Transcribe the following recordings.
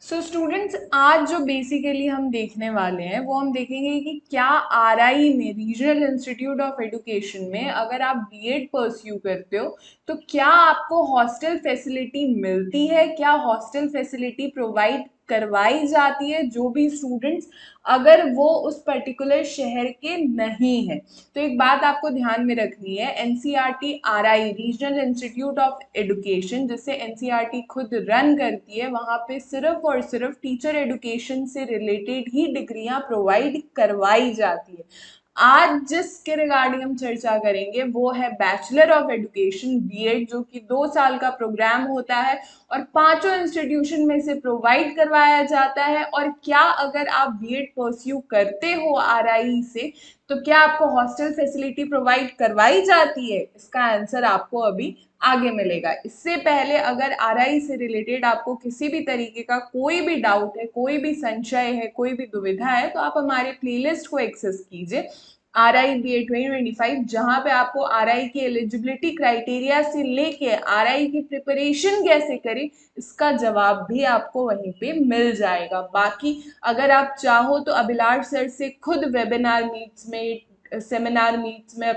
So students, आज जो basically हम देखने वाले हैं वो हम देखेंगे कि क्या आरआई में, रीजनल इंस्टीट्यूट ऑफ एजुकेशन में, अगर आप बीएड परस्यू करते हो तो क्या आपको हॉस्टल फैसिलिटी मिलती है, क्या हॉस्टल फैसिलिटी प्रोवाइड करवाई जाती है जो भी स्टूडेंट्स अगर वो उस पर्टिकुलर शहर के नहीं है। तो एक बात आपको ध्यान में रखनी है, NCERT RI, regional institute of education, जिसे एनसीईआरटी खुद रन करती है, वहां पे सिर्फ और सिर्फ टीचर एजुकेशन से रिलेटेड ही डिग्रियां प्रोवाइड करवाई जाती है। आज जिसके रिगार्डिंग हम चर्चा करेंगे वो है बैचलर ऑफ एजुकेशन बीएड, जो कि 2 साल का प्रोग्राम होता है और पांचों इंस्टीट्यूशन में से प्रोवाइड करवाया जाता है। और क्या अगर आप बीएड परस्यू करते हो आरआई से तो क्या आपको हॉस्टल फैसिलिटी प्रोवाइड करवाई जाती है? इसका आंसर आपको अभी आगे मिलेगा। इससे पहले अगर आरआई से रिलेटेड आपको किसी भी तरीके का कोई भी डाउट है, कोई भी संशय है, कोई भी दुविधा है, तो आप हमारे प्लेलिस्ट को एक्सेस कीजिए, आरआई बी ए 2025, जहां पे आपको आरआई की एलिजिबिलिटी क्राइटेरिया से लेके आरआई की प्रिपरेशन कैसे करें इसका जवाब भी आपको वहीं पे मिल जाएगा। बाकी अगर आप चाहो तो अभिलाष सर से खुद वेबिनार मीट्स में, सेमिनार मीट्स में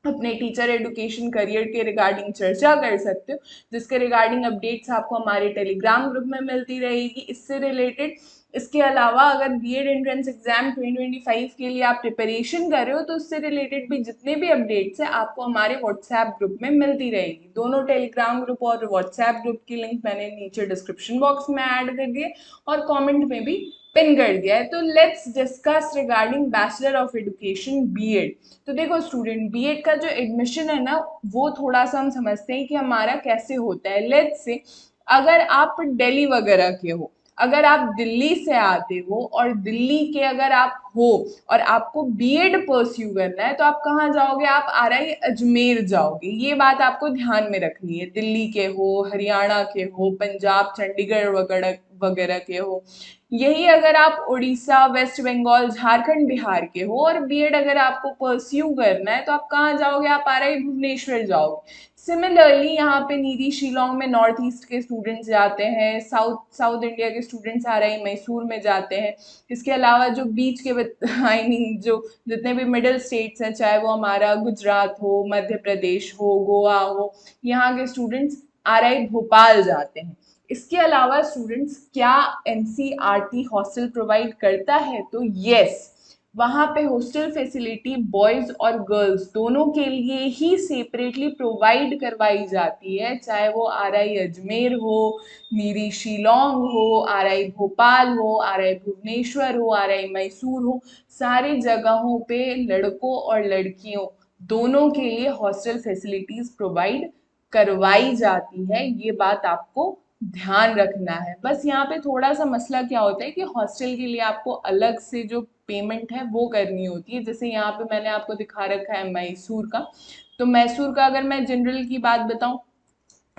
अपने टीचर एजुकेशन करियर के रिगार्डिंग चर्चा कर सकते हो, जिसके रिगार्डिंग अपडेट्स आपको हमारे टेलीग्राम ग्रुप में मिलती रहेगी इससे रिलेटेड। इसके अलावा अगर बीएड एंट्रेंस एग्जाम 2025 के लिए आप प्रिपरेशन कर रहे हो तो उससे रिलेटेड भी जितने भी अपडेट्स हैं आपको हमारे व्हाट्सएप ग्रुप में मिलती रहेगी। दोनों टेलीग्राम ग्रुप और व्हाट्सएप ग्रुप की लिंक मैंने नीचे डिस्क्रिप्शन बॉक्स में ऐड कर दिए और कमेंट में भी पिन कर दिया है। तो let's discuss regarding bachelor of education BEd. तो देखो स्टूडेंट, बीएड का जो एडमिशन है ना, वो थोड़ा सा हम समझते हैं कि हमारा कैसे होता है। लेट्स से अगर आप दिल्ली वगैरह के हो, अगर आप दिल्ली से आते हो और दिल्ली के अगर आप हो और आपको बीएड परस्यू करना है तो आप कहाँ जाओगे? आप आरआई अजमेर जाओगे। ये बात आपको ध्यान में रखनी है। दिल्ली के हो, हरियाणा के हो, पंजाब, चंडीगढ़ वगैरह वगैरह के हो, यही अगर आप उड़ीसा, वेस्ट बंगाल, झारखंड, बिहार के हो और बीएड अगर आपको परस्यू करना है तो आप कहाँ जाओगे? आप आरआई भुवनेश्वर जाओगे। सिमिलरली यहाँ पे नीरी शिलोंग में नॉर्थ ईस्ट के स्टूडेंट्स जाते हैं, साउथ इंडिया के स्टूडेंट्स आरआई मैसूर में जाते हैं। इसके अलावा जो बीच के आई मीन जो जितने भी मिडिल स्टेट्स हैं, चाहे वो हमारा गुजरात हो, मध्य प्रदेश हो, गोवा हो, यहाँ के स्टूडेंट्स आरआई भोपाल जाते हैं। इसके अलावा स्टूडेंट्स, क्या एनसीईआरटी हॉस्टल प्रोवाइड करता है? तो यस, वहां पे हॉस्टल फैसिलिटी बॉयज और गर्ल्स दोनों के लिए ही सेपरेटली प्रोवाइड करवाई जाती है, चाहे वो आरआई अजमेर हो, नीरी शिलोंग हो, आरआई भोपाल हो, आरआई भुवनेश्वर हो, आरआई मैसूर हो। सारी जगहों पे लड़कों और लड़कियों दोनों के लिए हॉस्टल फैसिलिटीज प्रोवाइड करवाई जाती है। ये बात आपको ध्यान रखना है। बस यहाँ पे थोड़ा सा मसला क्या होता है कि हॉस्टल के लिए आपको अलग से जो पेमेंट है वो करनी होती है। जैसे यहाँ पे मैंने आपको दिखा रखा है मैसूर का, तो मैसूर का अगर मैं जनरल की बात बताऊं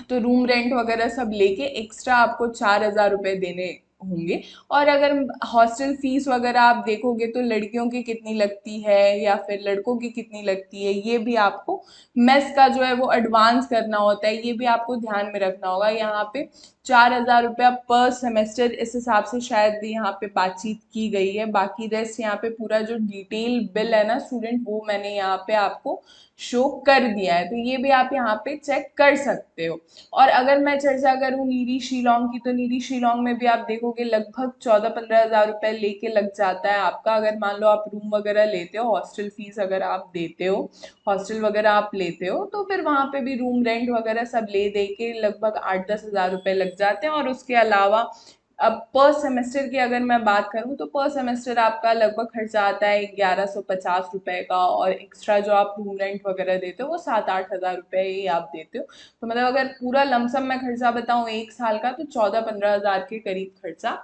तो रूम रेंट वगैरह सब लेके एक्स्ट्रा आपको 4,000 रुपये देने होंगे। और अगर हॉस्टल फीस वगैरह आप देखोगे तो लड़कियों की कितनी लगती है या फिर लड़कों की कितनी लगती है, ये भी आपको मेस का जो है वो एडवांस करना होता है, ये भी आपको ध्यान में रखना होगा। यहाँ पे 4,000 रुपया पर सेमेस्टर इस हिसाब से शायद यहाँ पे बातचीत की गई है। बाकी रेस्ट यहाँ पे पूरा जो डिटेल बिल है ना स्टूडेंट, वो मैंने यहाँ पे आपको शो कर दिया है, तो ये भी आप यहाँ पे चेक कर सकते हो। और अगर मैं चर्चा करूँ नीरी शिलोंग की, तो नीरी शिलोंग में भी आप देखोगे लगभग 14-15 हज़ार रुपए लेके लग जाता है आपका। अगर मान लो आप रूम वगैरह लेते हो, हॉस्टल फीस अगर आप देते हो, हॉस्टल वगैरह आप लेते हो, तो फिर वहां पे भी रूम रेंट वगैरह सब ले दे के लगभग 8-10 हज़ार रुपए लग जाते हैं। और उसके अलावा अब पर सेमेस्टर की अगर मैं बात करूं तो पर सेमेस्टर आपका लगभग खर्चा आता है 1,150 रुपए का, और एक्स्ट्रा जो आप रूम रेंट वगैरह देते हो वो 7-8 हज़ार रुपए ही आप देते हो। तो मतलब अगर पूरा लमसम मैं खर्चा बताऊं 1 साल का, तो 14-15 हज़ार के करीब खर्चा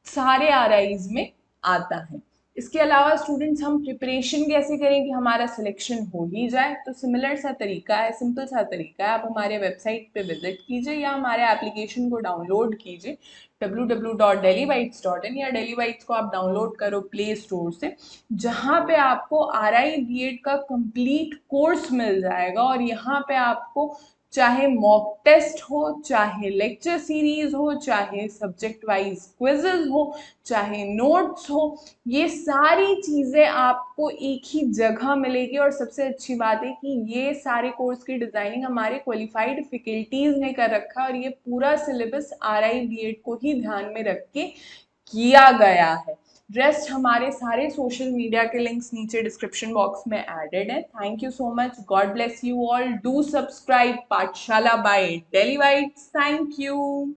सारे आरआईज में आता है। इसके अलावा स्टूडेंट्स, हम प्रिपरेशन कैसे करें कि हमारा सिलेक्शन हो ही जाए? तो सिमिलर सा तरीका है, सिंपल सा तरीका है। आप हमारे वेबसाइट पे विजिट कीजिए या हमारे एप्लीकेशन को डाउनलोड कीजिए www.delhibytes.in, या डेली बाइट्स को आप डाउनलोड करो प्ले स्टोर से, जहाँ पे आपको आरआई बीएड का कंप्लीट कोर्स मिल जाएगा। और यहाँ पे आपको चाहे मॉक टेस्ट हो, चाहे लेक्चर सीरीज हो, चाहे सब्जेक्ट वाइज क्विजेज हो, चाहे नोट्स हो, ये सारी चीजें आपको एक ही जगह मिलेगी। और सबसे अच्छी बात है कि ये सारे कोर्स की डिजाइनिंग हमारे क्वालिफाइड फैकल्टीज ने कर रखा है और ये पूरा सिलेबस आरआई बीएड को ही ध्यान में रख के किया गया है। रेस्ट हमारे सारे सोशल मीडिया के लिंक्स नीचे डिस्क्रिप्शन बॉक्स में एडेड है। Thank you so much, God bless you all, do subscribe Pathshala by daily whites. Thank you.